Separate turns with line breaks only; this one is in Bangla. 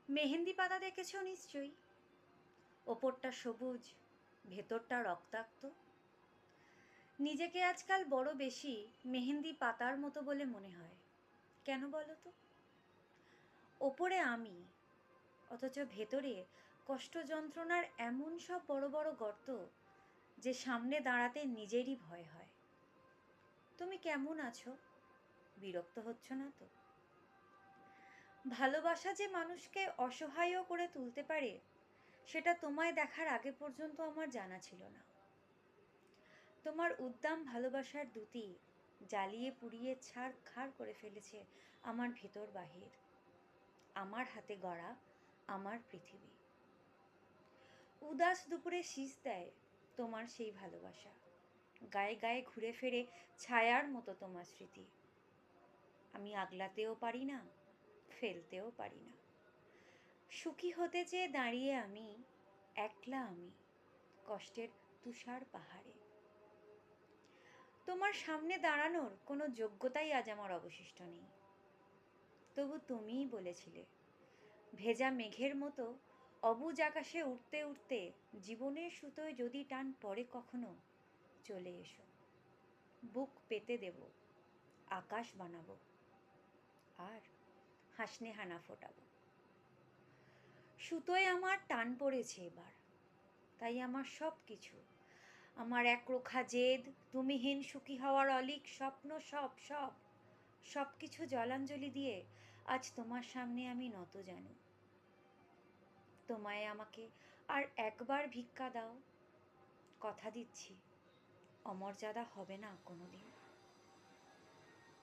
মেহেন্দি পাতা দেখেছো নিশ্চয়ই। ওপরটা সবুজ, ভেতরটা রক্তাক্ত। নিজেকে আজকাল বড় বেশি মেহেন্দি পাতার মতো বলে মনে হয়। কেন বলো তো? ওপরে আমি, অথচ ভেতরে কষ্ট যন্ত্রণার এমন সব বড় বড় গর্ত যে সামনে দাঁড়াতে নিজেরই ভয় হয়। তুমি কেমন আছো? বিরক্ত হচ্ছ না তো? ভালোবাসা যে মানুষকে অসহায়ও করে তুলতে পারে সেটা তোমায় দেখার আগে পর্যন্ত আমার জানা ছিল না। তোমার উদ্দাম ভালোবাসার দ্যুতি জ্বালিয়ে পুড়িয়ে ছারখার করে ফেলেছে আমার ভেতর বাহির, আমার হাতে গড়া আমার পৃথিবী। উদাস দুপুরে শীষ দেয় তোমার সেই ভালোবাসা, গায়ে গায়ে ঘুরে ফেরে ছায়ার মতো তোমার স্মৃতি। আমি আগলাতেও পারি না, ফেলতেও পারি না। সুখী হতে চেয়ে দাঁড়িয়ে আমি, একলা আমি কষ্টের তুষার পাহাড়ে। তোমার সামনে দাঁড়ানোর কোনো যোগ্যতাই আজ আমার অবশিষ্ট নেই। তবু তুমিই বলেছিলে, ভেজা মেঘের মতো অবুজ আকাশে উঠতে উঠতে জীবনের সুতোয় যদি টান পড়ে কখনো, চলে এসো, বুক পেতে দেব, আকাশ বানাবো, আর হাসনে হানা ফোটাবো। সুতোয় আমার টান পড়েছে এবার, তাই আমার সব কিছু, আমার একরোখা জেদ, তুমিহীন সুখী হওয়ার অলীক স্বপ্ন, সব সব সব কিছু জলাঞ্জলি দিয়ে আজ তোমার সামনে আমি নত জানু। তোমায় আমাকে আর একবার ভিক্ষা দাও, কথা দিচ্ছি অমর্যাদা হবে না কোনোদিন।